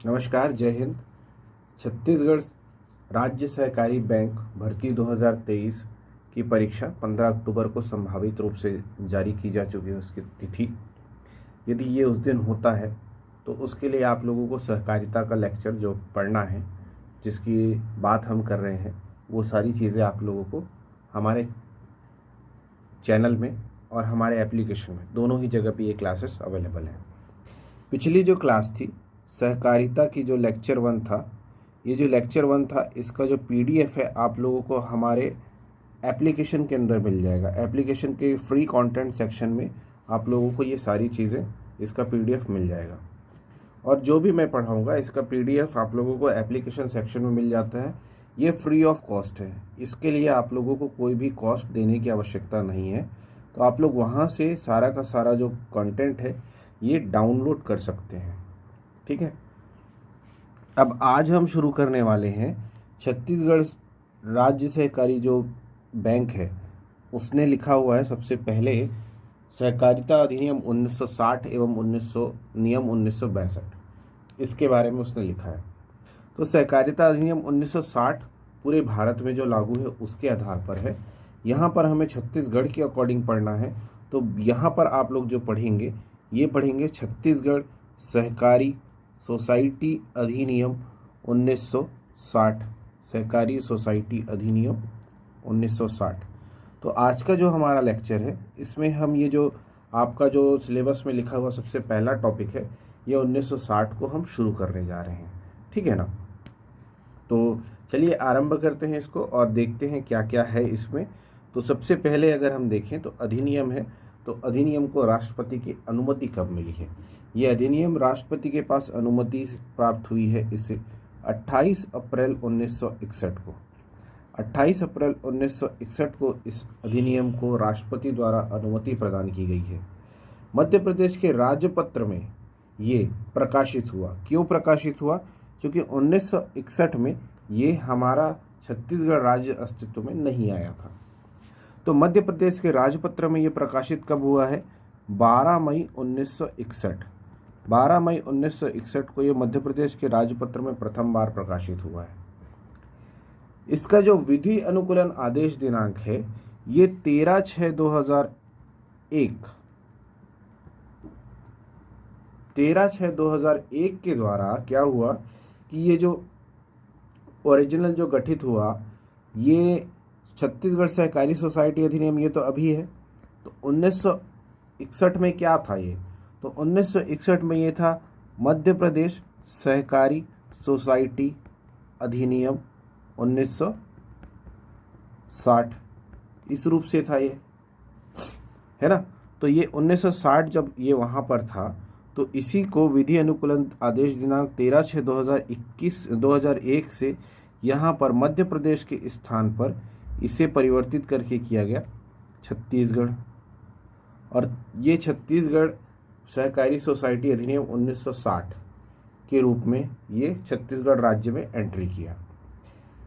नमस्कार, जय हिंद। छत्तीसगढ़ राज्य सहकारी बैंक भर्ती 2023 की परीक्षा 15 अक्टूबर को संभावित रूप से जारी की जा चुकी है उसकी तिथि। यदि ये उस दिन होता है तो उसके लिए आप लोगों को सहकारिता का लेक्चर जो पढ़ना है, जिसकी बात हम कर रहे हैं, वो सारी चीज़ें आप लोगों को हमारे चैनल में और हमारे एप्लीकेशन में दोनों ही जगह पे ये क्लासेस अवेलेबल हैं। पिछली जो क्लास थी सहकारिता की, जो लेक्चर 1 था, ये जो लेक्चर 1 था इसका जो पीडीएफ है आप लोगों को हमारे एप्लीकेशन के अंदर मिल जाएगा। एप्लीकेशन के फ्री कंटेंट सेक्शन में आप लोगों को ये सारी चीज़ें, इसका पीडीएफ मिल जाएगा। और जो भी मैं पढ़ाऊँगा इसका पीडीएफ आप लोगों को एप्लीकेशन सेक्शन में मिल जाता है। ये फ्री ऑफ कॉस्ट है, इसके लिए आप लोगों को कोई भी कॉस्ट देने की आवश्यकता नहीं है। तो आप लोग वहाँ से सारा का सारा जो कंटेंट है ये डाउनलोड कर सकते हैं, ठीक है। अब आज हम शुरू करने वाले हैं छत्तीसगढ़ राज्य सहकारी जो बैंक है उसने लिखा हुआ है सबसे पहले सहकारिता अधिनियम 1960 एवं 1962, इसके बारे में उसने लिखा है। तो सहकारिता अधिनियम 1960 पूरे भारत में जो लागू है उसके आधार पर है। यहाँ पर हमें छत्तीसगढ़ के अकॉर्डिंग पढ़ना है, तो यहाँ पर आप लोग जो पढ़ेंगे ये पढ़ेंगे छत्तीसगढ़ सहकारी सोसाइटी अधिनियम 1960, सहकारी सोसाइटी अधिनियम 1960। तो आज का जो हमारा लेक्चर है इसमें हम ये जो आपका जो सिलेबस में लिखा हुआ सबसे पहला टॉपिक है ये 1960 को हम शुरू करने जा रहे हैं, ठीक है ना। तो चलिए आरंभ करते हैं इसको और देखते हैं क्या क्या है इसमें। तो सबसे पहले अगर हम देखें तो अधिनियम है, तो अधिनियम को राष्ट्रपति की अनुमति कब मिली है। ये अधिनियम राष्ट्रपति के पास अनुमति प्राप्त हुई है इसे 28 अप्रैल 1961 को। 28 अप्रैल 1961 को इस अधिनियम को राष्ट्रपति द्वारा अनुमति प्रदान की गई है। मध्य प्रदेश के राजपत्र में ये प्रकाशित हुआ। क्यों प्रकाशित हुआ? क्योंकि 1961 में ये हमारा छत्तीसगढ़ राज्य अस्तित्व में नहीं आया था। तो मध्य प्रदेश के राजपत्र में ये प्रकाशित कब हुआ है? 12 मई 1961। 12 मई 1961 को ये मध्य प्रदेश के राजपत्र में प्रथम बार प्रकाशित हुआ है। इसका जो विधि अनुकूलन आदेश दिनांक है ये 13/6/2001 13/6/2001 के द्वारा क्या हुआ कि ये जो ओरिजिनल जो गठित हुआ ये छत्तीसगढ़ सहकारी सोसाइटी अधिनियम, ये तो अभी है। तो 1961 में क्या था ये? तो 1961 में ये था मध्य प्रदेश सहकारी सोसाइटी अधिनियम 1960, इस रूप से था ये, है ना। तो ये 1960 जब ये वहाँ पर था तो इसी को विधि अनुकूलन आदेश दिनांक 13/6/2001 से यहाँ पर मध्य प्रदेश के स्थान पर इसे परिवर्तित करके किया गया छत्तीसगढ़। और ये छत्तीसगढ़ सहकारी सोसाइटी अधिनियम 1960 के रूप में ये छत्तीसगढ़ राज्य में एंट्री किया।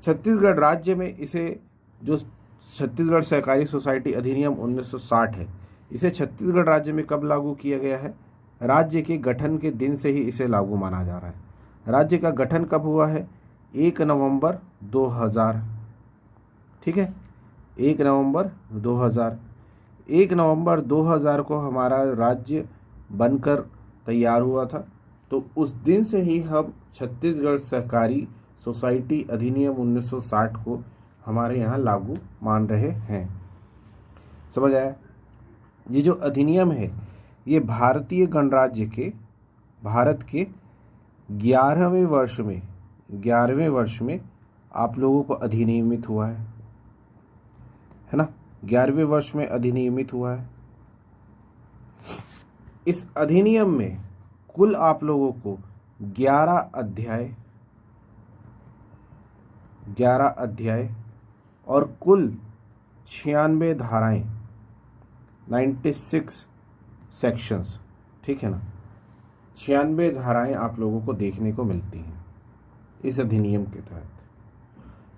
छत्तीसगढ़ राज्य में इसे जो छत्तीसगढ़ सहकारी सोसाइटी अधिनियम 1960 है, इसे छत्तीसगढ़ राज्य में कब लागू किया गया है? राज्य के गठन के दिन से ही इसे लागू माना जा रहा है। राज्य का गठन कब हुआ है? 1 नवंबर 2000, ठीक है। 1 नवंबर 2000, 1 नवंबर 2000 को हमारा राज्य बनकर तैयार हुआ था। तो उस दिन से ही हम छत्तीसगढ़ सहकारी सोसाइटी अधिनियम 1960 को हमारे यहाँ लागू मान रहे हैं। समझ आया? ये जो अधिनियम है ये भारतीय गणराज्य के भारत के 11वें वर्ष में आप लोगों को अधिनियमित हुआ है ना। 11वें वर्ष में अधिनियमित हुआ है। इस अधिनियम में कुल आप लोगों को 11 अध्याय और कुल 96 धाराएं, 96 सेक्शंस, ठीक है ना। 96 धाराएं आप लोगों को देखने को मिलती हैं इस अधिनियम के तहत।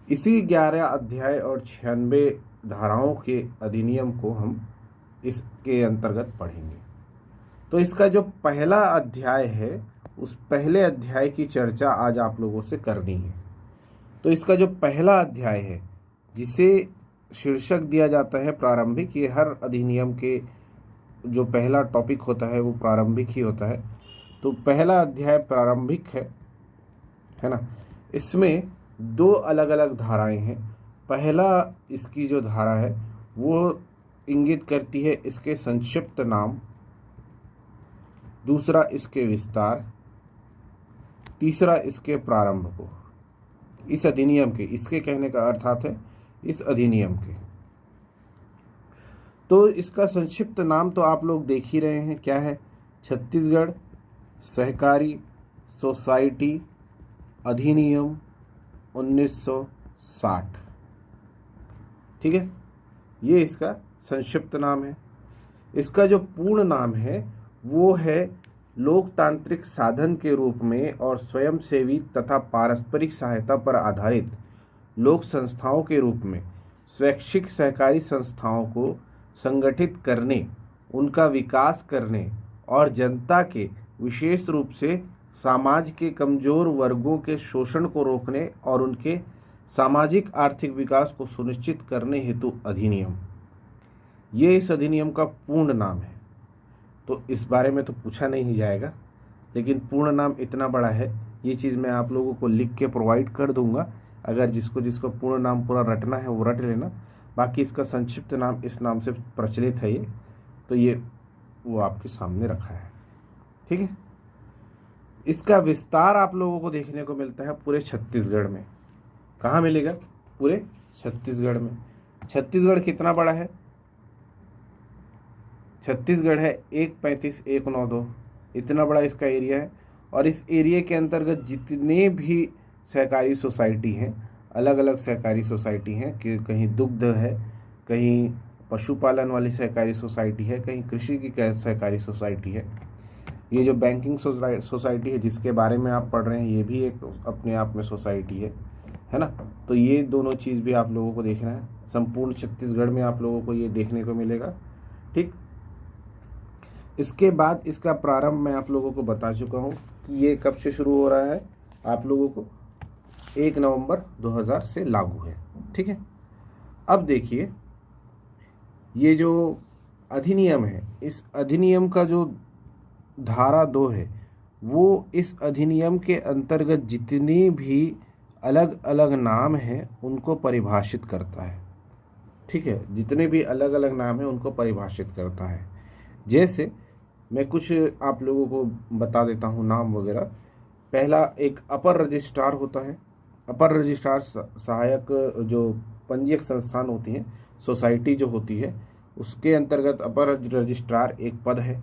इसी 11 अध्याय और 96 धाराओं के अधिनियम को हम इसके अंतर्गत पढ़ेंगे। तो इसका जो पहला अध्याय है उस पहले अध्याय की चर्चा आज आप लोगों से करनी है। तो इसका जो पहला अध्याय है, जिसे शीर्षक दिया जाता है प्रारंभिक, ये हर अधिनियम के जो पहला टॉपिक होता है वो प्रारंभिक ही होता है। तो पहला अध्याय प्रारंभिक है ना। इसमें दो अलग अलग धाराएं हैं। पहला इसकी जो धारा है वो इंगित करती है इसके संक्षिप्त नाम, दूसरा इसके विस्तार, तीसरा इसके प्रारंभ को, इस अधिनियम के, इसके कहने का अर्थात है इस अधिनियम के। तो इसका संक्षिप्त नाम तो आप लोग देख ही रहे हैं, क्या है? छत्तीसगढ़ सहकारी सोसाइटी अधिनियम 1960। ठीक है, ये इसका संक्षिप्त नाम है। इसका जो पूर्ण नाम है वो है लोकतांत्रिक साधन के रूप में और स्वयंसेवी तथा पारस्परिक सहायता पर आधारित लोक संस्थाओं के रूप में स्वैच्छिक सहकारी संस्थाओं को संगठित करने, उनका विकास करने और जनता के, विशेष रूप से समाज के कमजोर वर्गों के शोषण को रोकने और उनके सामाजिक आर्थिक विकास को सुनिश्चित करने हेतु अधिनियम, ये इस अधिनियम का पूर्ण नाम है। तो इस बारे में तो पूछा नहीं जाएगा, लेकिन पूर्ण नाम इतना बड़ा है, ये चीज़ मैं आप लोगों को लिख के प्रोवाइड कर दूंगा। अगर जिसको जिसको पूर्ण नाम पूरा रटना है वो रट लेना। बाकी इसका संक्षिप्त नाम इस नाम से प्रचलित है ये, तो ये वो आपके सामने रखा है। ठीक है, इसका विस्तार आप लोगों को देखने को मिलता है पूरे छत्तीसगढ़ में। कहाँ मिलेगा? पूरे छत्तीसगढ़ में। छत्तीसगढ़ कितना बड़ा है? छत्तीसगढ़ है 135,192, इतना बड़ा इसका एरिया है। और इस एरिया के अंतर्गत जितने भी सहकारी सोसाइटी हैं, अलग अलग सहकारी सोसाइटी हैं, कि कहीं दुग्ध है, कहीं पशुपालन वाली सहकारी सोसाइटी है, कहीं कृषि की सहकारी सोसाइटी है। ये जो बैंकिंग सोसाइटी है जिसके बारे में आप पढ़ रहे हैं, ये भी एक अपने आप में सोसाइटी है ना। तो ये दोनों चीज़ भी आप लोगों को देखना है। संपूर्ण छत्तीसगढ़ में आप लोगों को ये देखने को मिलेगा। ठीक, इसके बाद इसका प्रारंभ मैं आप लोगों को बता चुका हूँ कि ये कब से शुरू हो रहा है। आप लोगों को 1 नवंबर 2000 से लागू है। ठीक है, अब देखिए ये जो अधिनियम है, इस अधिनियम का जो धारा 2 है वो इस अधिनियम के अंतर्गत जितने भी अलग अलग नाम हैं उनको परिभाषित करता है। ठीक है, जितने भी अलग अलग नाम हैं उनको परिभाषित करता है। जैसे मैं कुछ आप लोगों को बता देता हूँ नाम वगैरह। पहला एक अपर रजिस्ट्रार होता है। अपर रजिस्ट्रार सहायक जो पंजीयक संस्थान होती हैं, सोसाइटी जो होती है, उसके अंतर्गत अपर रजिस्ट्रार एक पद है।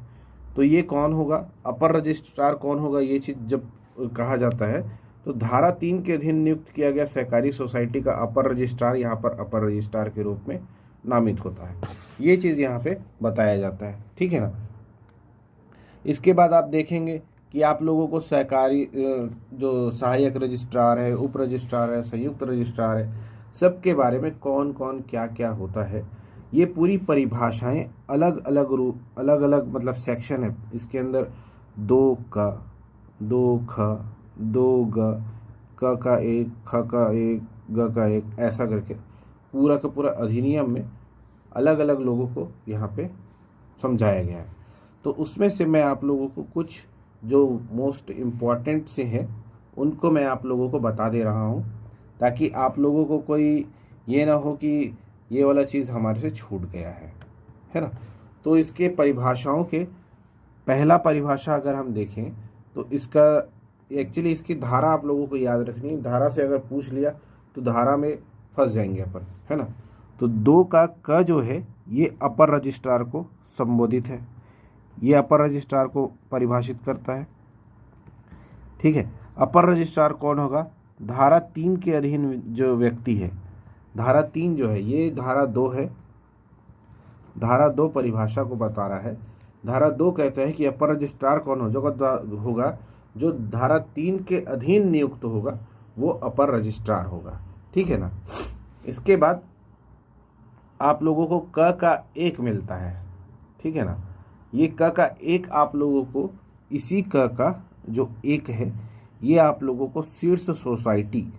तो ये कौन होगा? अपर रजिस्ट्रार कौन होगा? ये चीज़ जब कहा जाता है तो धारा 3 के अधीन नियुक्त किया गया सहकारी सोसाइटी का अपर रजिस्ट्रार यहाँ पर अपर रजिस्ट्रार के रूप में नामित होता है। ये चीज़ यहाँ पे बताया जाता है। ठीक है ना। इसके बाद आप देखेंगे कि आप लोगों को सहकारी जो सहायक रजिस्ट्रार है, उप रजिस्ट्रार है, संयुक्त रजिस्ट्रार है, सब के बारे में कौन कौन क्या क्या होता है, ये पूरी परिभाषाएं अलग अलग मतलब सेक्शन है। इसके अंदर 2 का, 2 ख, 2 ग, क का 1, ख का 1, ग का 1, ऐसा करके पूरा का पूरा अधिनियम में अलग अलग लोगों को यहाँ पे समझाया गया है। तो उसमें से मैं आप लोगों को कुछ जो मोस्ट इम्पॉर्टेंट से हैं उनको मैं आप लोगों को बता दे रहा हूँ, ताकि आप लोगों को कोई ये ना हो कि ये वाला चीज़ हमारे से छूट गया है ना। तो इसके परिभाषाओं के पहला परिभाषा अगर हम देखें तो इसका एक्चुअली इसकी धारा आप लोगों को याद रखनी है। धारा से अगर पूछ लिया तो धारा में फंस जाएंगे अपन, है ना। तो 2 का क जो है ये अपर रजिस्ट्रार को संबोधित है, ये अपर रजिस्ट्रार को परिभाषित करता है। ठीक है, अपर रजिस्ट्रार कौन होगा? धारा 3 के अधीन जो व्यक्ति है। धारा 3 जो है ये धारा 2 है। धारा 2 परिभाषा को बता रहा है। धारा 2 कहता है कि अपर रजिस्ट्रार कौन होगा? जो धारा 3 के अधीन नियुक्त होगा वो अपर रजिस्ट्रार होगा। ठीक है ना। इसके बाद आप लोगों को क का 1 मिलता है। ठीक है ना। ये क का 1 आप लोगों को इसी क का जो एक है, ये आप लोगों को शीर्ष सोसाइटी,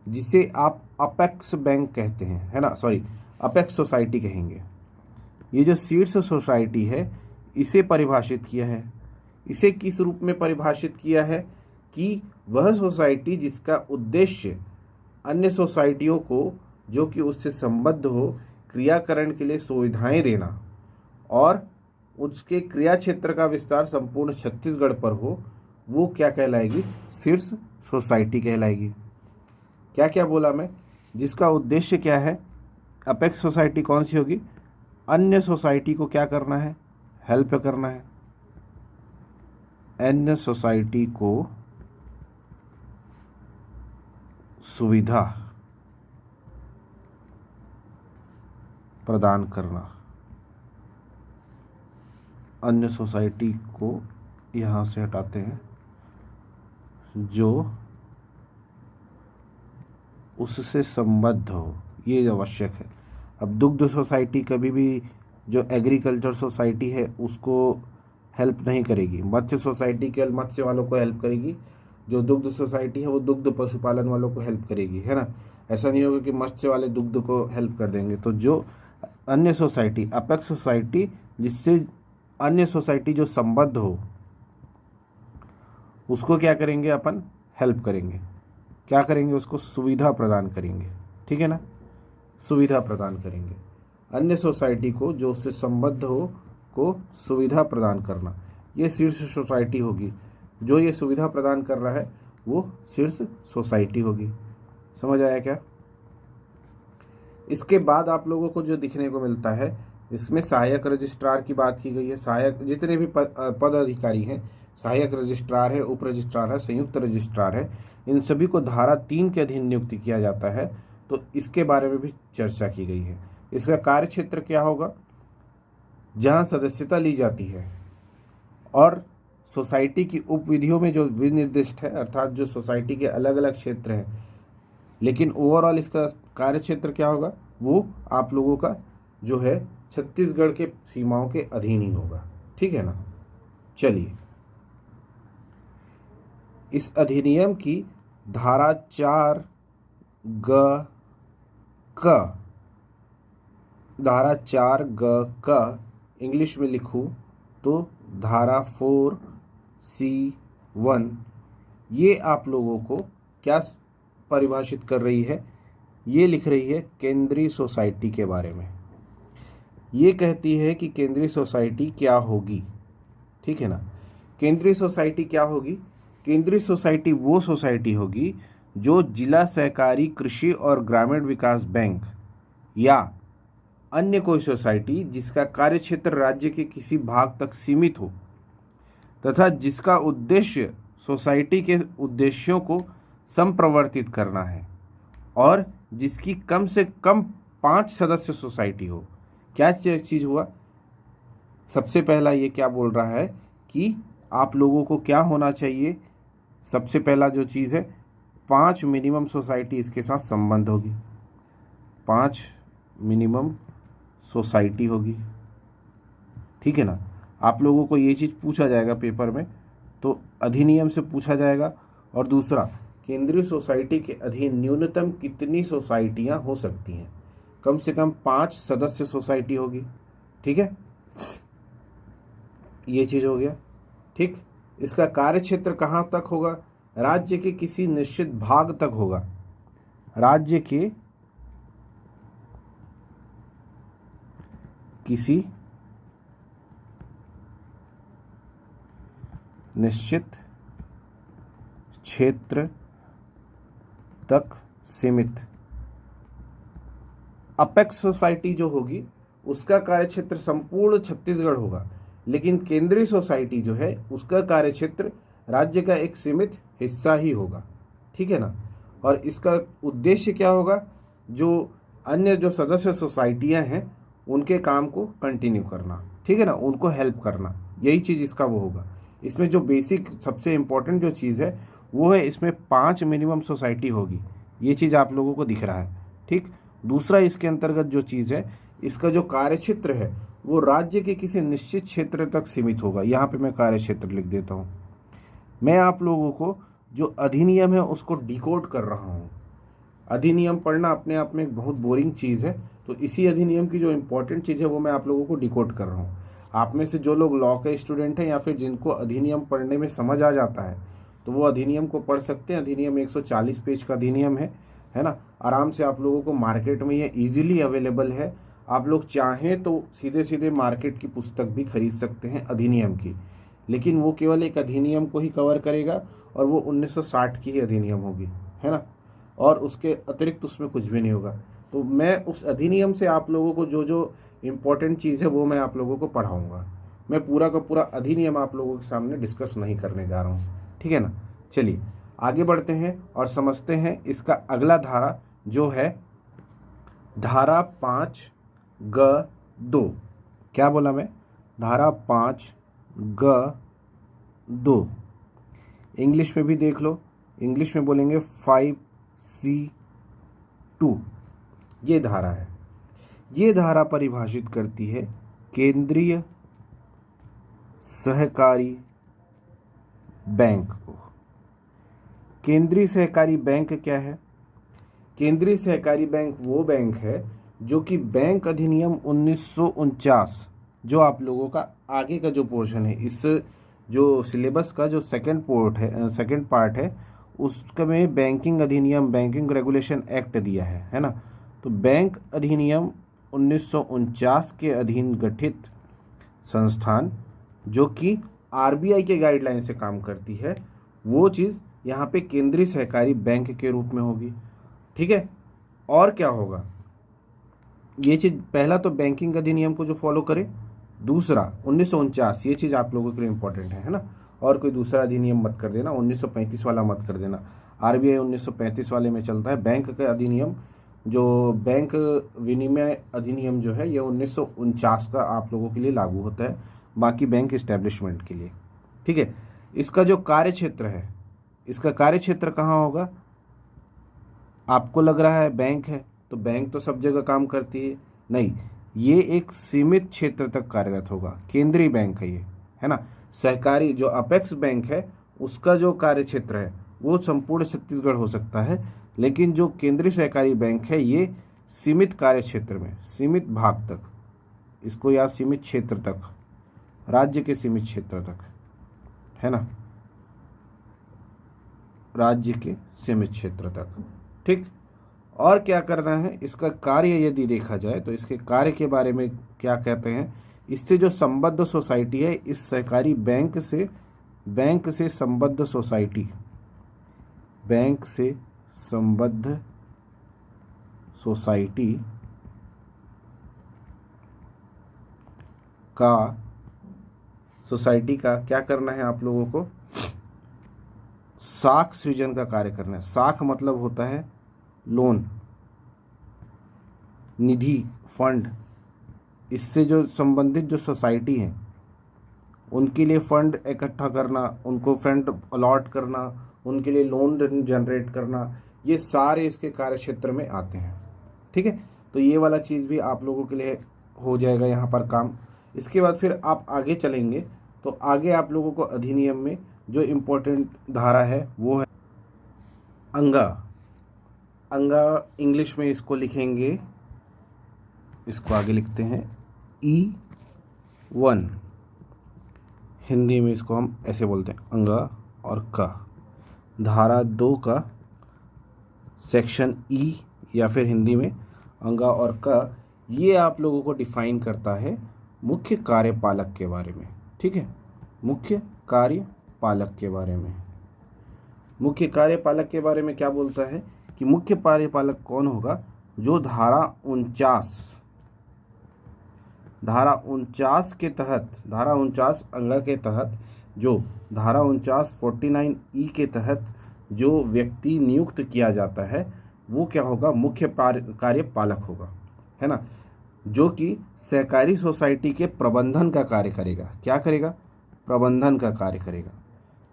जिसे आप अपेक्स बैंक कहते हैं, है ना, सॉरी अपेक्स सोसाइटी कहेंगे, ये जो शीर्ष सोसाइटी है इसे परिभाषित किया है। इसे किस रूप में परिभाषित किया है कि वह सोसाइटी जिसका उद्देश्य अन्य सोसाइटियों को जो कि उससे संबद्ध हो क्रियाकरण के लिए सुविधाएं देना और उसके क्रिया क्षेत्र का विस्तार संपूर्ण छत्तीसगढ़ पर हो, वो क्या कहलाएगी? शीर्ष सोसाइटी कहलाएगी। क्या क्या बोला मैं? जिसका उद्देश्य क्या है? अपेक्स सोसाइटी कौन सी होगी? अन्य सोसाइटी को क्या करना है? हेल्प करना है। अन्य सोसाइटी को सुविधा प्रदान करना। अन्य सोसाइटी को यहाँ से हटाते हैं, जो उससे संबद्ध हो, ये आवश्यक है। अब दुग्ध सोसाइटी कभी भी जो एग्रीकल्चर सोसाइटी है उसको हेल्प नहीं करेगी। मत्स्य सोसाइटी केवल मत्स्य वालों को हेल्प करेगी, जो दुग्ध सोसाइटी है वो दुग्ध पशुपालन वालों को हेल्प करेगी, है ना। ऐसा नहीं होगा कि मत्स्य वाले दुग्ध को हेल्प कर देंगे। तो जो अन्य सोसाइटी, अपेक्स सोसाइटी, जिससे अन्य सोसाइटी जो संबद्ध हो उसको क्या करेंगे? अपन हेल्प करेंगे। क्या करेंगे? उसको सुविधा प्रदान करेंगे, ठीक है ना, सुविधा प्रदान करेंगे। अन्य सोसाइटी को जो उससे संबद्ध हो को सुविधा प्रदान करना, ये शीर्ष सोसाइटी होगी। जो ये सुविधा प्रदान कर रहा है वो शीर्ष सोसाइटी होगी। समझ आया क्या? इसके बाद आप लोगों को जो दिखने को मिलता है, इसमें सहायक रजिस्ट्रार की बात की गई है। सहायक जितने भी पद अधिकारी हैं, सहायक रजिस्ट्रार है, उप रजिस्ट्रार है, संयुक्त रजिस्ट्रार है, इन सभी को धारा 3 के अधीन नियुक्त किया जाता है। तो इसके बारे में भी चर्चा की गई है। इसका कार्य क्षेत्र क्या होगा? जहां सदस्यता ली जाती है और सोसाइटी की उपविधियों में जो विनिर्दिष्ट है, अर्थात जो सोसाइटी के अलग अलग क्षेत्र हैं, लेकिन ओवरऑल इसका कार्य क्षेत्र क्या होगा? वो आप लोगों का जो है छत्तीसगढ़ के सीमाओं के अधीन ही होगा, ठीक है ना। चलिए, इस अधिनियम की धारा 4 ग क इंग्लिश में लिखूं तो धारा 4C1, ये आप लोगों को क्या परिभाषित कर रही है? ये लिख रही है केंद्रीय सोसाइटी के बारे में। ये कहती है कि केंद्रीय सोसाइटी क्या होगी, ठीक है ना। केंद्रीय सोसाइटी क्या होगी? केंद्रीय सोसाइटी वो सोसाइटी होगी जो जिला सहकारी कृषि और ग्रामीण विकास बैंक या अन्य कोई सोसाइटी जिसका कार्य क्षेत्र राज्य के किसी भाग तक सीमित हो तथा जिसका उद्देश्य सोसाइटी के उद्देश्यों को संप्रवर्तित करना है और जिसकी कम से कम 5 सदस्य सोसाइटी हो। क्या चीज़ हुआ? सबसे पहला ये क्या बोल रहा है कि आप लोगों को क्या होना चाहिए? सबसे पहला जो चीज़ है, 5 मिनिमम सोसाइटी इसके साथ संबंध होगी। 5 मिनिमम सोसाइटी होगी, ठीक है ना। आप लोगों को ये चीज़ पूछा जाएगा पेपर में, तो अधिनियम से पूछा जाएगा। और दूसरा, केंद्रीय सोसाइटी के अधीन न्यूनतम कितनी सोसाइटियां हो सकती हैं? कम से कम 5 सदस्य सोसाइटी होगी, ठीक है। ये चीज़ हो गया, ठीक। इसका कार्य क्षेत्र कहाँ तक होगा? राज्य के किसी निश्चित भाग तक होगा। राज्य के किसी निश्चित क्षेत्र तक सीमित। अपेक्स सोसाइटी जो होगी उसका कार्यक्षेत्र संपूर्ण छत्तीसगढ़ होगा, लेकिन केंद्रीय सोसाइटी जो है उसका कार्यक्षेत्र राज्य का एक सीमित हिस्सा ही होगा, ठीक है ना। और इसका उद्देश्य क्या होगा? जो अन्य जो सदस्य सोसाइटियां हैं उनके काम को कंटिन्यू करना, ठीक है ना, उनको हेल्प करना, यही चीज़ इसका वो होगा। इसमें जो बेसिक सबसे इम्पोर्टेंट जो चीज़ है वो है, इसमें 5 मिनिमम सोसाइटी होगी। ये चीज़ आप लोगों को दिख रहा है, ठीक। दूसरा, इसके अंतर्गत जो चीज़ है, इसका जो कार्यक्षेत्र है वो राज्य के किसी निश्चित क्षेत्र तक सीमित होगा। यहाँ पे मैं कार्यक्षेत्र लिख देता हूँ। मैं आप लोगों को जो अधिनियम है उसको डिकोड कर रहा हूँ। अधिनियम पढ़ना अपने आप में एक बहुत बोरिंग चीज़ है, तो इसी अधिनियम की जो इम्पोर्टेंट चीज़ है वो मैं आप लोगों को डिकोड कर रहा हूँ। आप में से जो लोग लॉ के स्टूडेंट हैं या फिर जिनको अधिनियम पढ़ने में समझ आ जाता है तो वो अधिनियम को पढ़ सकते हैं। अधिनियम 140 पेज का अधिनियम है ना। आराम से आप लोगों को मार्केट में ये ईजिली अवेलेबल है। आप लोग चाहें तो सीधे सीधे मार्केट की पुस्तक भी खरीद सकते हैं अधिनियम की, लेकिन वो केवल एक अधिनियम को ही कवर करेगा और वो 1960 की ही अधिनियम होगी, है ना, और उसके अतिरिक्त उसमें कुछ भी नहीं होगा। तो मैं उस अधिनियम से आप लोगों को जो जो इम्पोर्टेंट चीज़ है वो मैं आप लोगों को पढ़ाऊँगा। मैं पूरा का पूरा अधिनियम आप लोगों के सामने डिस्कस नहीं करने जा रहा हूँ, ठीक है ना। चलिए आगे बढ़ते हैं और समझते हैं इसका अगला धारा जो है धारा 5(ग)(2). क्या बोला मैं? धारा 5(ग)(2). इंग्लिश में भी देख लो, इंग्लिश में बोलेंगे 5(c)(2). ये धारा है। ये धारा परिभाषित करती है केंद्रीय सहकारी बैंक को। केंद्रीय सहकारी बैंक क्या है? केंद्रीय सहकारी बैंक वो बैंक है जो कि बैंक अधिनियम 1949, जो आप लोगों का आगे का जो पोर्शन है, इस जो सिलेबस का जो सेकंड पार्ट है उसका में बैंकिंग अधिनियम, बैंकिंग रेगुलेशन एक्ट दिया है ना। तो बैंक अधिनियम 1949 के अधीन गठित संस्थान जो कि आरबीआई के गाइडलाइन से काम करती है, वो चीज़ यहाँ पे केंद्रीय सहकारी बैंक के रूप में होगी, ठीक है। और क्या होगा ये चीज़? पहला तो बैंकिंग अधिनियम को जो फॉलो करे, दूसरा 1949, ये चीज़ आप लोगों के लिए इंपॉर्टेंट है ना। और कोई दूसरा अधिनियम मत कर देना, 1935 वाला मत कर देना। आरबीआई 1935 वाले में चलता है। बैंक का अधिनियम, जो बैंक विनिमय अधिनियम जो है, ये 1949 का आप लोगों के लिए लागू होता है, बाकी बैंक इस्टेब्लिशमेंट के लिए, ठीक है। इसका जो कार्य क्षेत्र है, इसका कार्य क्षेत्र कहाँ होगा? आपको लग रहा है बैंक है तो बैंक तो सब जगह काम करती है, नहीं, ये एक सीमित क्षेत्र तक कार्यरत होगा। केंद्रीय बैंक है ये, है ना। सहकारी जो अपेक्स बैंक है उसका जो कार्य क्षेत्र है वो संपूर्ण छत्तीसगढ़ हो सकता है, लेकिन जो केंद्रीय सहकारी बैंक है ये सीमित कार्य क्षेत्र में, सीमित भाग तक, इसको या सीमित क्षेत्र तक, राज्य के सीमित क्षेत्र तक, है ना, राज्य के सीमित क्षेत्र तक, ठीक। और क्या करना है? इसका कार्य यदि देखा जाए तो इसके कार्य के बारे में क्या कहते हैं, इससे जो संबद्ध सोसाइटी है, इस सहकारी बैंक से संबद्ध सोसाइटी, बैंक से संबद्ध सोसाइटी का क्या करना है आप लोगों को? साख सृजन का कार्य करना है। साख मतलब होता है लोन, निधि, फंड। इससे जो संबंधित जो सोसाइटी हैं उनके लिए फंड इकट्ठा करना, उनको फंड अलॉट करना, उनके लिए लोन जनरेट करना, ये सारे इसके कार्य क्षेत्र में आते हैं, ठीक है। तो ये वाला चीज़ भी आप लोगों के लिए हो जाएगा यहाँ पर काम। इसके बाद फिर आप आगे चलेंगे तो आगे आप लोगों को अधिनियम में जो इम्पोर्टेंट धारा है वो है अंगा इंग्लिश में इसको लिखेंगे, इसको आगे लिखते हैं E1, हिंदी में इसको हम ऐसे बोलते हैं अंगा और का। धारा 2 का सेक्शन E या फिर हिंदी में अंगा और का, ये आप लोगों को डिफाइन करता है मुख्य कार्यपालक के बारे में, ठीक है। मुख्य कार्यपालक के बारे में, मुख्य कार्यपालक के बारे में क्या बोलता है कि मुख्य कार्यपालक कौन होगा? जो धारा 49 के तहत, धारा 49 अंगा के तहत, जो धारा 49(49)E के तहत जो व्यक्ति नियुक्त किया जाता है वो क्या होगा? मुख्य कार्यपालक होगा, है ना, जो कि सहकारी सोसाइटी के प्रबंधन का कार्य करेगा। क्या करेगा? प्रबंधन का कार्य करेगा।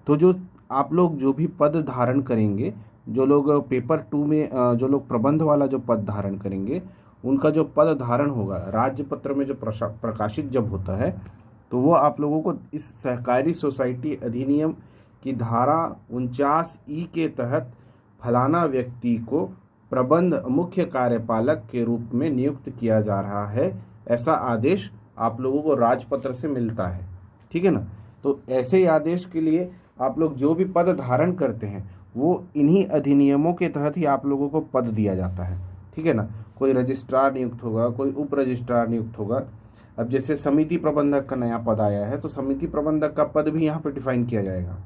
तो जो आप लोग जो भी पद धारण करेंगे, जो लोग पेपर 2 में जो लोग प्रबंध वाला जो पद धारण करेंगे, उनका जो पद धारण होगा राज्यपत्र में जो प्रकाशित जब होता है, तो वो आप लोगों को इस सहकारी सोसाइटी अधिनियम कि धारा 49E के तहत फलाना व्यक्ति को प्रबंध मुख्य कार्यपालक के रूप में नियुक्त किया जा रहा है, ऐसा आदेश आप लोगों को राजपत्र से मिलता है। ठीक है ना। तो ऐसे ही आदेश के लिए आप लोग जो भी पद धारण करते हैं वो इन्हीं अधिनियमों के तहत ही आप लोगों को पद दिया जाता है। ठीक है ना। कोई रजिस्ट्रार नियुक्त होगा, कोई उप रजिस्ट्रार नियुक्त होगा। अब जैसे समिति प्रबंधक का नया पद आया है तो समिति प्रबंधक का पद भी यहाँ पे डिफाइन किया जाएगा,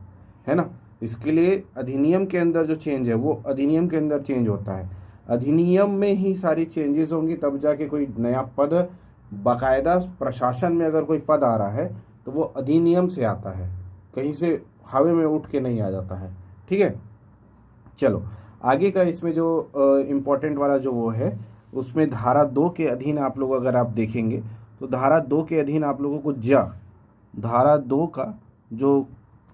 है ना। इसके लिए अधिनियम के अंदर जो चेंज है वो अधिनियम के अंदर चेंज होता है, अधिनियम में ही सारी चेंजेस होंगी, तब जाके कोई नया पद बाकायदा प्रशासन में अगर कोई पद आ रहा है तो वो अधिनियम से आता है, कहीं से हवा में उठ के नहीं आ जाता है। ठीक है। चलो आगे का इसमें जो इम्पोर्टेंट वाला जो वो है उसमें धारा 2 के अधीन आप लोग अगर आप देखेंगे तो धारा 2 के अधीन आप लोगों को धारा 2 का जो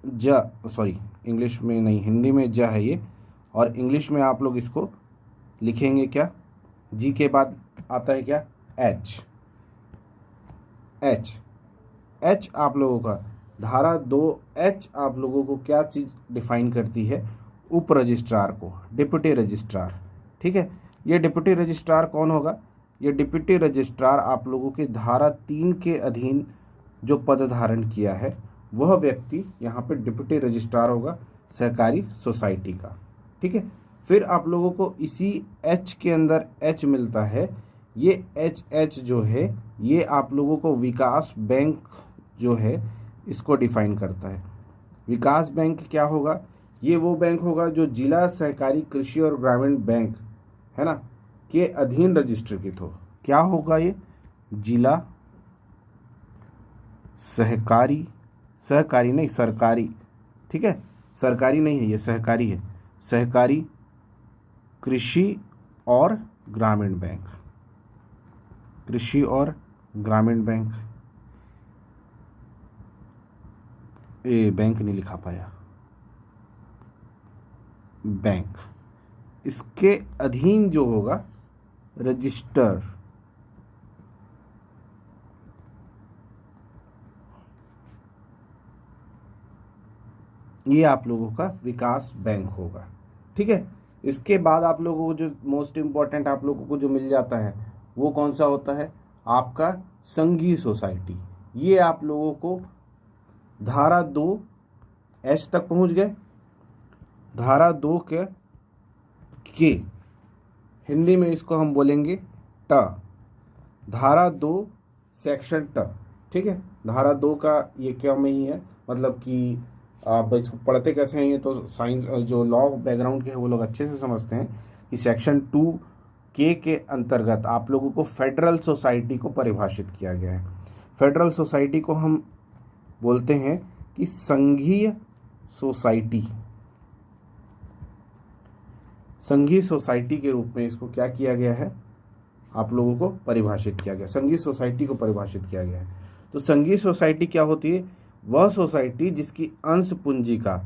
इंग्लिश में नहीं हिंदी में है ये, और इंग्लिश में आप लोग इसको लिखेंगे क्या, जी के बाद आता है क्या, एच आप लोगों का धारा 2H आप लोगों को क्या चीज़ डिफाइन करती है, उप रजिस्ट्रार को, डिप्टी रजिस्ट्रार। ठीक है। ये डिप्टी रजिस्ट्रार कौन होगा, ये डिप्टी रजिस्ट्रार आप लोगों के धारा 3 के अधीन जो पद धारण किया है वह व्यक्ति यहाँ पे डिप्टी रजिस्ट्रार होगा सहकारी सोसाइटी का। ठीक है। फिर आप लोगों को इसी H के अंदर H मिलता है, ये H जो है ये आप लोगों को विकास बैंक जो है इसको डिफाइन करता है। विकास बैंक क्या होगा, ये वो बैंक होगा जो जिला सहकारी कृषि और ग्रामीण बैंक है ना के अधीन रजिस्ट्रेट हो। क्या होगा ये, जिला सहकारी नहीं सरकारी, ठीक है, सरकारी नहीं है ये, सहकारी है, सहकारी कृषि और ग्रामीण बैंक, कृषि और ग्रामीण बैंक, बैंक नहीं लिखा पाया, बैंक, इसके अधीन जो होगा रजिस्टर, ये आप लोगों का विकास बैंक होगा। ठीक है। इसके बाद आप लोगों को जो मोस्ट इम्पॉर्टेंट आप लोगों को जो मिल जाता है वो कौन सा होता है, आपका संघीय सोसाइटी। ये आप लोगों को धारा 2H तक पहुंच गए, धारा 2 के हिंदी में इसको हम बोलेंगे धारा 2 सेक्शन ठीक है। धारा 2 का ये क्या में ही है, मतलब कि आप इसको पढ़ते कैसे हैं, ये तो साइंस जो लॉ बैकग्राउंड के हैं वो लोग अच्छे से समझते हैं कि सेक्शन 2 के अंतर्गत आप लोगों को फेडरल सोसाइटी को परिभाषित किया गया है। फेडरल सोसाइटी को हम बोलते हैं कि संघीय सोसाइटी, संघीय सोसाइटी के रूप में इसको क्या किया गया है, आप लोगों को परिभाषित किया गया, संघीय सोसाइटी को परिभाषित किया गया है। तो संघीय सोसाइटी क्या होती है, वह सोसाइटी जिसकी अंश पूंजी का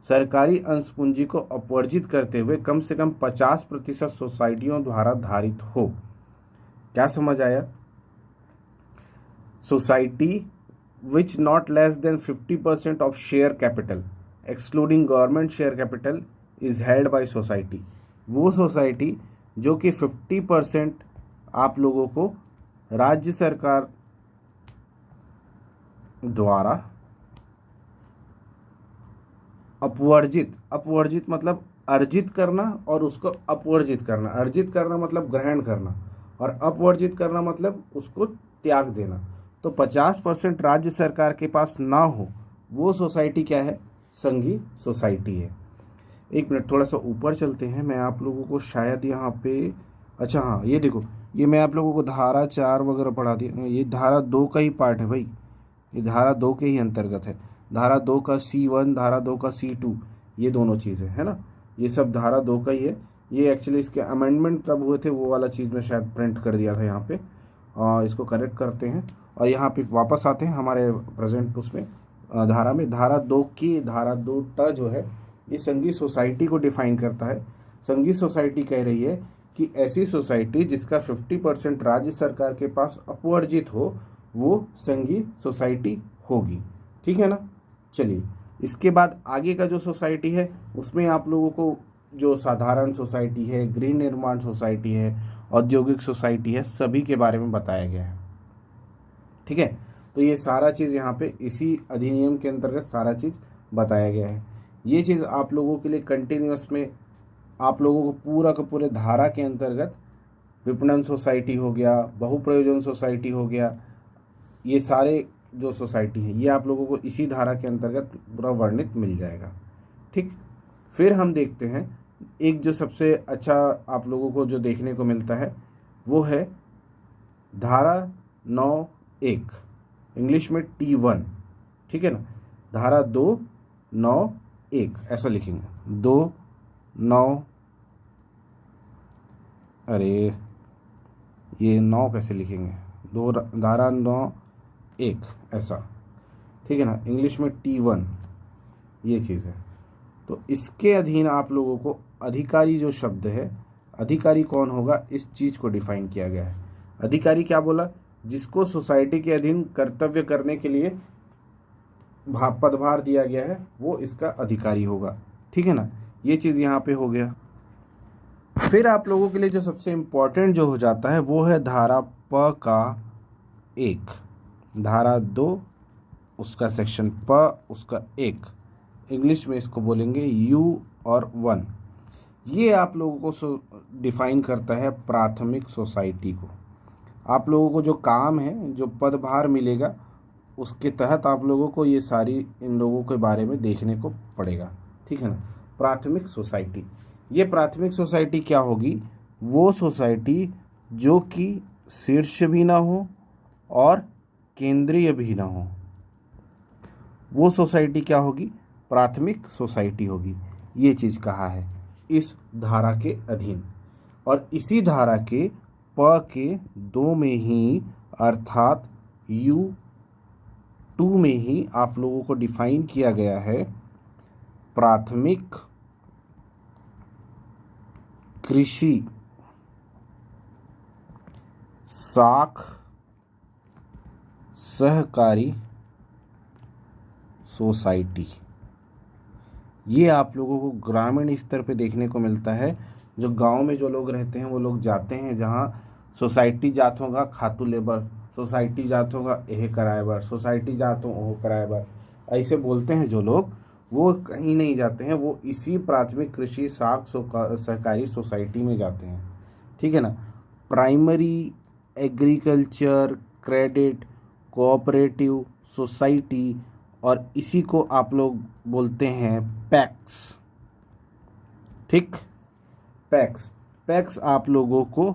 सरकारी अंश पूंजी को अपवर्जित करते हुए कम से कम 50% सोसाइटियों द्वारा धारित हो। क्या समझ आया, society which not less than 50% of share capital excluding government share capital is held by society, वो सोसाइटी जो कि 50% आप लोगों को राज्य सरकार द्वारा अपवर्जित मतलब अर्जित करना और उसको अपवर्जित करना, अर्जित करना मतलब ग्रहण करना और अपवर्जित करना मतलब उसको त्याग देना। तो 50% राज्य सरकार के पास ना हो वो सोसाइटी क्या है, संघीय सोसाइटी है। एक मिनट थोड़ा सा ऊपर चलते हैं, मैं आप लोगों को शायद यहाँ पे, अच्छा हाँ ये देखो, ये मैं आप लोगों को धारा 4 वगैरह पढ़ा दिया, ये धारा 2 का ही पार्ट है भाई, ये धारा 2 के ही अंतर्गत है। धारा 2 का C1, धारा 2 का C2, ये दोनों चीज़ें है ना, ये सब धारा 2 का ही है। ये एक्चुअली इसके अमेंडमेंट तब हुए थे, वो वाला चीज़ में शायद प्रिंट कर दिया था यहाँ पे, और इसको करेक्ट करते हैं और यहाँ पे वापस आते हैं हमारे प्रेजेंट उसमें धारा में। धारा 2 की धारा 2 जो है ये संघीय सोसाइटी को डिफाइन करता है। संघीय सोसाइटी कह रही है कि ऐसी सोसाइटी जिसका 50% राज्य सरकार के पास अपवर्जित हो वो संघीय सोसाइटी होगी। ठीक है ना। चलिए इसके बाद आगे का जो सोसाइटी है उसमें आप लोगों को जो साधारण सोसाइटी है, गृह निर्माण सोसाइटी है, औद्योगिक सोसाइटी है, सभी के बारे में बताया गया है। ठीक है, तो ये सारा चीज़ यहाँ पे इसी अधिनियम के अंतर्गत सारा चीज़ बताया गया है। ये चीज़ आप लोगों के लिए कंटिन्यूअस में आप लोगों को पूरा का पूरे धारा के अंतर्गत विपणन सोसाइटी हो गया, बहुप्रयोजन सोसाइटी हो गया, ये सारे जो सोसाइटी हैं ये आप लोगों को इसी धारा के अंतर्गत पूरा वर्णित मिल जाएगा। ठीक, फिर हम देखते हैं एक जो सबसे अच्छा आप लोगों को जो देखने को मिलता है वो है धारा 9(1), इंग्लिश में T1। ठीक है ना, धारा 2(9)(1) ऐसा लिखेंगे, 2(9), अरे ये 9 कैसे लिखेंगे, धारा 9(1) ऐसा, ठीक है ना, इंग्लिश में T1 ये चीज़ है। तो इसके अधीन आप लोगों को अधिकारी जो शब्द है, अधिकारी कौन होगा इस चीज़ को डिफाइन किया गया है। अधिकारी क्या बोला, जिसको सोसाइटी के अधीन कर्तव्य करने के लिए पदभार दिया गया है वो इसका अधिकारी होगा। ठीक है ना, ये चीज़ यहाँ पे हो गया। फिर आप लोगों के लिए जो सबसे इम्पोर्टेंट जो हो जाता है वो है धारा प का 1, धारा 2 उसका सेक्शन प उसका 1, इंग्लिश में इसको बोलेंगे U और 1। ये आप लोगों को डिफाइन करता है प्राथमिक सोसाइटी को। आप लोगों को जो काम है, जो पदभार मिलेगा उसके तहत आप लोगों को ये सारी इन लोगों के बारे में देखने को पड़ेगा। ठीक है ना, प्राथमिक सोसाइटी, ये प्राथमिक सोसाइटी क्या होगी, वो सोसाइटी जो कि शीर्ष भी ना हो और केंद्रीय भी ना हो, वो सोसाइटी क्या होगी, प्राथमिक सोसाइटी होगी। ये चीज़ कहा है इस धारा के अधीन। और इसी धारा के प के 2 में ही अर्थात U2 में ही आप लोगों को डिफाइन किया गया है प्राथमिक कृषि साख सहकारी सोसाइटी। ये आप लोगों को ग्रामीण स्तर पे देखने को मिलता है। जो गांव में जो लोग रहते हैं वो लोग जाते हैं जहां सोसाइटी जात होगा खातू लेबर, सोसाइटी जात होगा एह कराएबर, सोसाइटी जात हो ओह कराएबर, ऐसे बोलते हैं जो लोग, वो कहीं नहीं जाते हैं, वो इसी प्राथमिक कृषि साख सहकारी सोसाइटी में जाते हैं। ठीक है ना, primary agriculture credit cooperative society, और इसी को आप लोग बोलते हैं पैक्स। ठीक, पैक्स आप लोगों को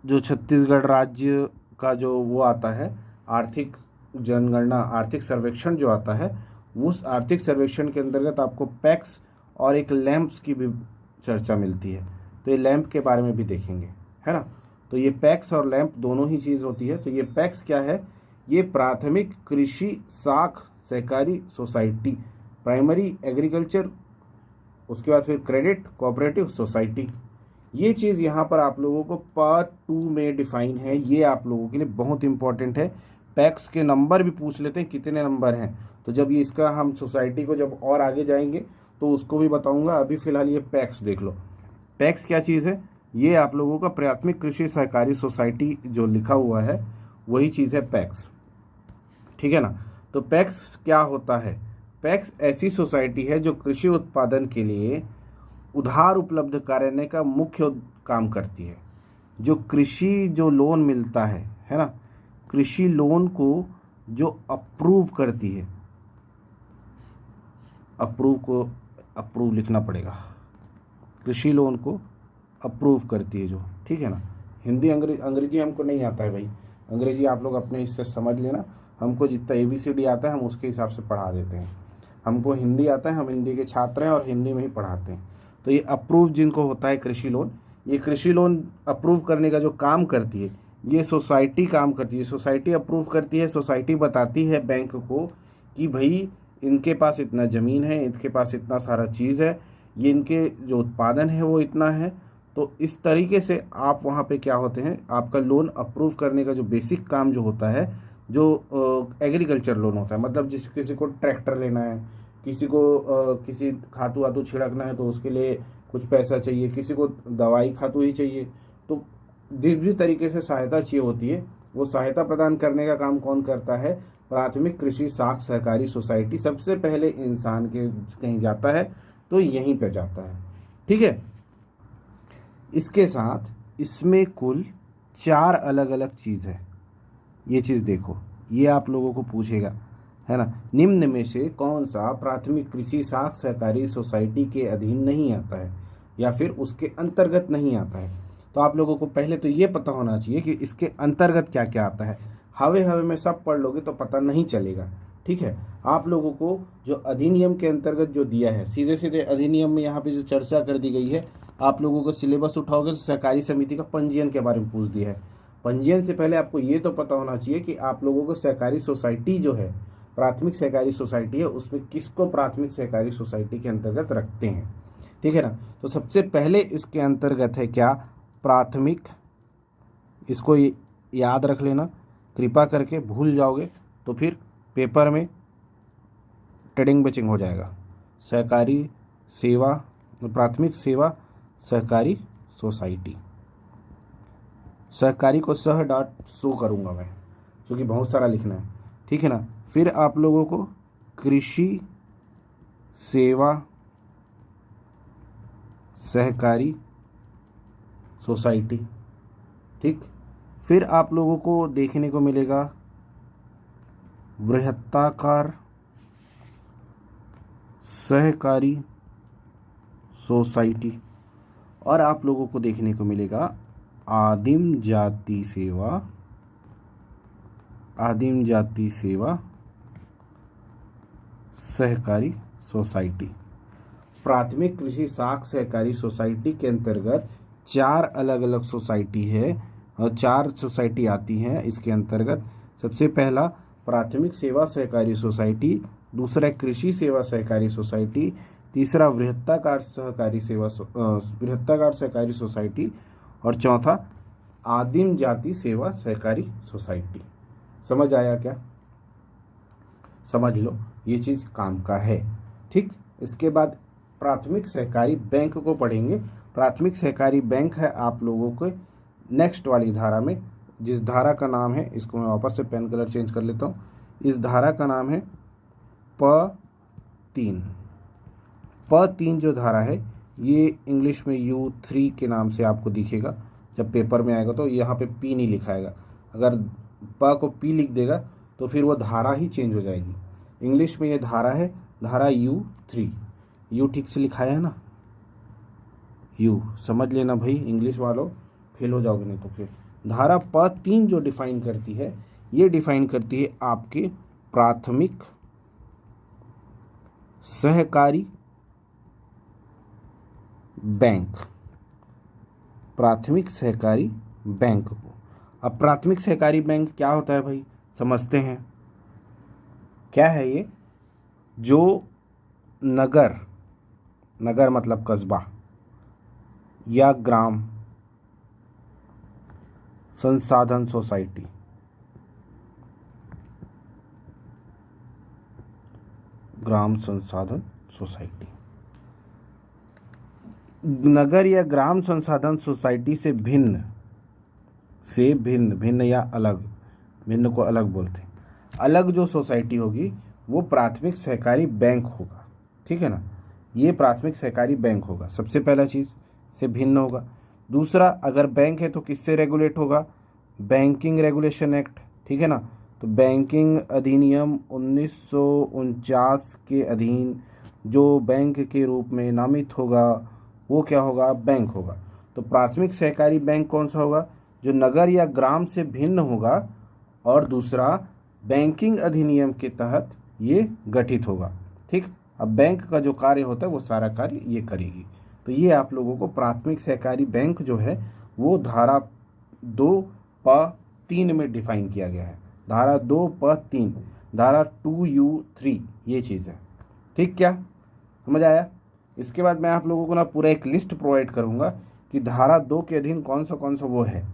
जो छत्तीसगढ़ राज्य का जो वो आता है आर्थिक जनगणना, आर्थिक सर्वेक्षण जो आता है, उस आर्थिक सर्वेक्षण के अंतर्गत आपको पैक्स और एक लैंप्स की भी चर्चा मिलती है। तो ये लैंप के बारे में भी देखेंगे, है ना। तो ये पैक्स और लैंप दोनों ही चीज़ होती है। तो ये पैक्स क्या है, ये प्राथमिक कृषि साख सहकारी सोसाइटी, प्राइमरी एग्रीकल्चर, उसके बाद फिर क्रेडिट कोऑपरेटिव सोसाइटी। ये चीज़ यहाँ पर आप लोगों को पार्ट 2 में डिफाइन है। ये आप लोगों के लिए बहुत इंपॉर्टेंट है। पैक्स के नंबर भी पूछ लेते हैं, कितने नंबर हैं, तो जब ये इसका हम सोसाइटी को जब और आगे जाएंगे तो उसको भी बताऊंगा। अभी फ़िलहाल ये पैक्स देख लो। पैक्स क्या चीज़ है, ये आप लोगों का प्राथमिक कृषि सहकारी सोसाइटी जो लिखा हुआ है वही चीज़ है पैक्स। ठीक है ना। तो पैक्स क्या होता है, पैक्स ऐसी सोसाइटी है जो कृषि उत्पादन के लिए उधार उपलब्ध कराने का मुख्य काम करती है। जो कृषि जो लोन मिलता है ना, कृषि लोन को जो अप्रूव करती है, अप्रूव लिखना पड़ेगा, कृषि लोन को अप्रूव करती है जो, ठीक है ना। हिंदी अंग्रेजी हमको नहीं आता है भाई, अंग्रेजी आप लोग अपने इससे समझ लेना। हमको जितना ABCD आता है हम उसके हिसाब से पढ़ा देते हैं। हमको हिंदी आता है, हम हिंदी के छात्र हैं और हिंदी में ही पढ़ाते हैं। तो ये अप्रूव जिनको होता है कृषि लोन, ये कृषि लोन अप्रूव करने का जो काम करती है ये सोसाइटी काम करती है। सोसाइटी अप्रूव करती है, सोसाइटी बताती है बैंक को कि भाई इनके पास इतना ज़मीन है, इनके पास इतना सारा चीज़ है, ये इनके जो उत्पादन है वो इतना है। तो इस तरीके से आप वहाँ पे क्या होते हैं, आपका लोन अप्रूव करने का जो बेसिक काम जो होता है, जो एग्रीकल्चर लोन होता है, मतलब जिस किसी को ट्रैक्टर लेना है, किसी को किसी खातू वातू छिड़कना है तो उसके लिए कुछ पैसा चाहिए, किसी को दवाई खातू ही चाहिए। तो जिस भी तरीके से सहायता चाहिए होती है वो सहायता प्रदान करने का काम कौन करता है? प्राथमिक कृषि साख सहकारी सोसाइटी सबसे पहले इंसान के कहीं जाता है तो यहीं पर जाता है। ठीक है, इसके साथ इसमें कुल 4 अलग अलग चीज़ है। ये चीज़ देखो, ये आप लोगों को पूछेगा, है ना, निम्न में से कौन सा प्राथमिक कृषि साख सहकारी सोसाइटी के अधीन नहीं आता है या फिर उसके अंतर्गत नहीं आता है। तो आप लोगों को पहले तो ये पता होना चाहिए कि इसके अंतर्गत क्या क्या आता है। हवे हवे में सब पढ़ लोगे तो पता नहीं चलेगा। ठीक है, आप लोगों को जो अधिनियम के अंतर्गत जो दिया है, सीधे सीधे अधिनियम में यहाँ पे जो चर्चा कर दी गई है, आप लोगों को सिलेबस उठाओगे तो सहकारी समिति का पंजीयन के बारे में पूछ दिया है। पंजीयन से पहले आपको ये तो पता होना चाहिए कि आप लोगों को सहकारी सोसाइटी जो है, प्राथमिक सहकारी सोसाइटी है, उसमें किसको प्राथमिक सहकारी सोसाइटी के अंतर्गत रखते हैं। ठीक है ना। तो सबसे पहले इसके अंतर्गत है क्या? प्राथमिक। इसको याद रख लेना, कृपा करके भूल जाओगे तो फिर पेपर में टेडिंग बेचिंग हो जाएगा। सहकारी सेवा, प्राथमिक सेवा सहकारी सोसाइटी। सहकारी को सह डॉट शो करूँगा मैं, क्योंकि बहुत सारा लिखना है। ठीक है ना। फिर आप लोगों को कृषि सेवा सहकारी सोसाइटी। ठीक, फिर आप लोगों को देखने को मिलेगा वृहत्ताकार सहकारी सोसाइटी, और आप लोगों को देखने को मिलेगा आदिम जाति सेवा सहकारी सोसाइटी। प्राथमिक कृषि साख सहकारी सोसाइटी के अंतर्गत 4 अलग अलग सोसाइटी है और 4 सोसाइटी आती हैं इसके अंतर्गत। सबसे पहला प्राथमिक सेवा सहकारी सोसाइटी, दूसरा कृषि सेवा सहकारी सोसाइटी, तीसरा वृहत्ताकार सहकारी सोसाइटी, और चौथा आदिम जाति सेवा सहकारी सोसाइटी। समझ आया क्या? समझ लो, ये चीज़ काम का है। ठीक, इसके बाद प्राथमिक सहकारी बैंक को पढ़ेंगे। प्राथमिक सहकारी बैंक है आप लोगों को नेक्स्ट वाली धारा में, जिस धारा का नाम है, इसको मैं वापस से पेन कलर चेंज कर लेता हूँ। इस धारा का नाम है P3। P3 जो धारा है ये इंग्लिश में U3 के नाम से आपको दिखेगा। जब पेपर में आएगा तो यहाँ पे P नहीं लिखाएगा। अगर प को P लिख देगा तो फिर वो धारा ही चेंज हो जाएगी। इंग्लिश में ये धारा है, धारा U3। U ठीक से लिखाया है ना? U समझ लेना भाई, इंग्लिश वालों फेल हो जाओगे नहीं तो फिर। धारा P3 जो डिफाइन करती है, ये डिफाइन करती है आपके प्राथमिक सहकारी बैंक, प्राथमिक सहकारी बैंक को। अब प्राथमिक सहकारी बैंक क्या होता है भाई, समझते हैं। क्या है ये? जो नगर मतलब कस्बा या ग्राम संसाधन सोसाइटी, ग्राम संसाधन सोसाइटी, नगर या ग्राम संसाधन सोसाइटी से भिन्न या अलग, भिन्न को अलग बोलते हैं। अलग जो सोसाइटी होगी वो प्राथमिक सहकारी बैंक होगा। ठीक है ना, ये प्राथमिक सहकारी बैंक होगा। सबसे पहला चीज़ से भिन्न होगा। दूसरा, अगर बैंक है तो किससे रेगुलेट होगा? Banking regulation act. ठीक है ना, तो बैंकिंग अधिनियम 1949 के अधीन जो बैंक के रूप में नामित होगा वो क्या होगा? बैंक होगा। तो प्राथमिक सहकारी बैंक कौन सा होगा? जो नगर या ग्राम से भिन्न होगा, और दूसरा बैंकिंग अधिनियम के तहत ये गठित होगा। ठीक, अब बैंक का जो कार्य होता है वो सारा कार्य ये करेगी। तो ये आप लोगों को प्राथमिक सहकारी बैंक जो है वो धारा 2P3 में डिफाइन किया गया है। धारा 2P3, धारा 2U3, ये चीज़ है। ठीक, क्या समझ आया? इसके बाद मैं आप लोगों को ना पूरा एक लिस्ट प्रोवाइड करूँगा कि धारा 2 के अधीन कौन सा वो है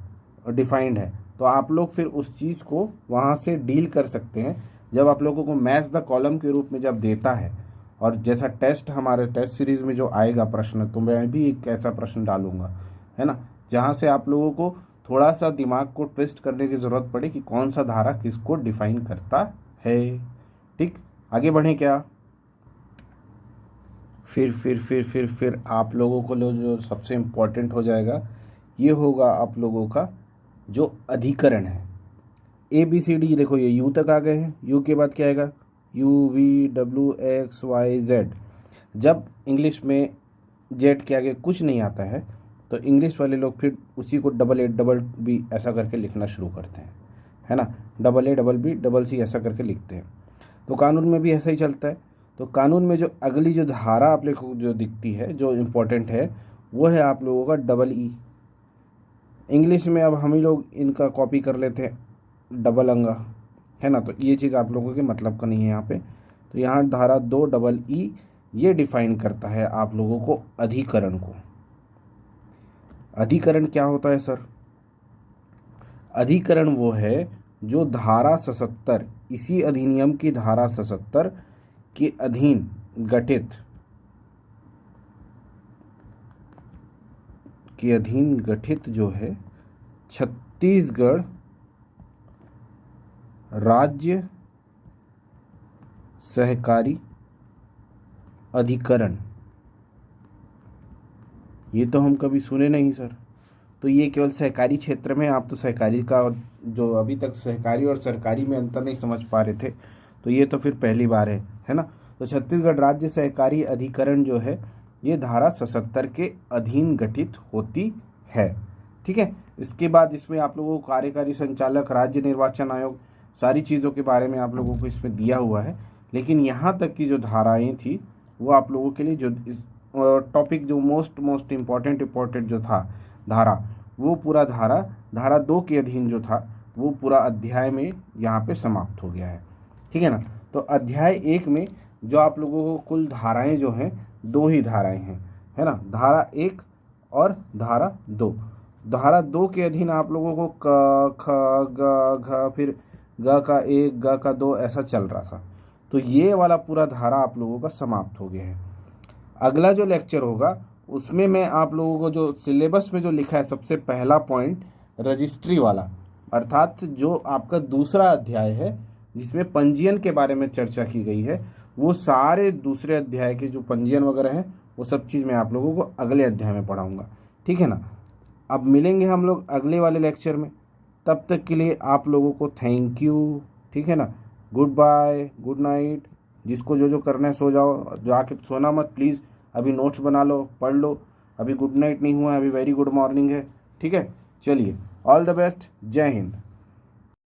और डिफाइंड है। तो आप लोग फिर उस चीज़ को वहाँ से डील कर सकते हैं। जब आप लोगों को मैच द कॉलम के रूप में जब देता है और जैसा टेस्ट हमारे टेस्ट सीरीज़ में जो आएगा प्रश्न, तो मैं भी एक ऐसा प्रश्न डालूंगा, है ना, जहाँ से आप लोगों को थोड़ा सा दिमाग को ट्विस्ट करने की ज़रूरत पड़े कि कौन सा धारा किसको डिफाइन करता है। ठीक, आगे बढ़ें क्या। फिर आप लोगों को जो सबसे इम्पोर्टेंट हो जाएगा, ये होगा आप लोगों का जो अधिकरण है। ABCD देखो, ये U तक आ गए हैं। U के बाद क्या आएगा, UVWXYZ। जब इंग्लिश में जेड के आगे कुछ नहीं आता है तो इंग्लिश वाले लोग फिर उसी को AA BB ऐसा करके लिखना शुरू करते हैं, है ना, AA BB CC ऐसा करके लिखते हैं। तो कानून में भी ऐसा ही चलता है। तो कानून में जो अगली जो धारा आप लोगों को जो दिखती है, जो इम्पोर्टेंट है, वो है आप लोगों का EE। इंग्लिश में अब हम ही लोग इनका कॉपी कर लेते हैं डबल अंगा, है ना, तो ये चीज़ आप लोगों के मतलब का नहीं है यहाँ पे। तो यहाँ धारा 2 EE ये डिफाइन करता है आप लोगों को अधिकरण को। अधिकरण क्या होता है सर? अधिकरण वो है जो धारा 77, इसी अधिनियम की धारा 77 के अधीन गठित जो है छत्तीसगढ़ राज्य सहकारी अधिकरण, ये तो हम कभी सुने नहीं सर। तो ये केवल सहकारी क्षेत्र में, आप तो सहकारी का जो अभी तक सहकारी और सरकारी में अंतर नहीं समझ पा रहे थे, तो ये तो फिर पहली बार है ना। तो छत्तीसगढ़ राज्य सहकारी अधिकरण जो है ये धारा 77 के अधीन गठित होती है। ठीक है, इसके बाद इसमें आप लोगों को कार्यकारी संचालक, राज्य निर्वाचन आयोग, सारी चीज़ों के बारे में आप लोगों को इसमें दिया हुआ है। लेकिन यहाँ तक की जो धाराएं थी वो आप लोगों के लिए जो टॉपिक जो मोस्ट इम्पॉर्टेंट जो था धारा, वो पूरा धारा 2 के अधीन जो था वो पूरा अध्याय में यहाँ पे समाप्त हो गया है। ठीक है ना। तो अध्याय 1 में जो आप लोगों को कुल धाराएं जो हैं, 2 ही धाराएं हैं, है ना, धारा 1 और धारा 2। धारा 2 के अधीन आप लोगों को क ख ग घ, फिर ग का 1 ग का 2 ऐसा चल रहा था। तो ये वाला पूरा धारा आप लोगों का समाप्त हो गया है। अगला जो लेक्चर होगा उसमें मैं आप लोगों को जो सिलेबस में जो लिखा है सबसे पहला पॉइंट रजिस्ट्री वाला, अर्थात जो आपका दूसरा अध्याय है जिसमें पंजीयन के बारे में चर्चा की गई है, वो सारे दूसरे अध्याय के जो पंजीयन वगैरह है वो सब चीज़ मैं आप लोगों को अगले अध्याय में पढ़ाऊँगा। ठीक है ना। अब मिलेंगे हम लोग अगले वाले लेक्चर में, तब तक के लिए आप लोगों को थैंक यू। ठीक है ना, गुड बाय, गुड नाइट। जिसको जो करना है सो जाओ, जाके सोना मत प्लीज़, अभी नोट्स बना लो, पढ़ लो। अभी गुड नाइट नहीं हुआ है, अभी वेरी गुड मॉर्निंग है। ठीक है, चलिए, ऑल द बेस्ट, जय हिंद।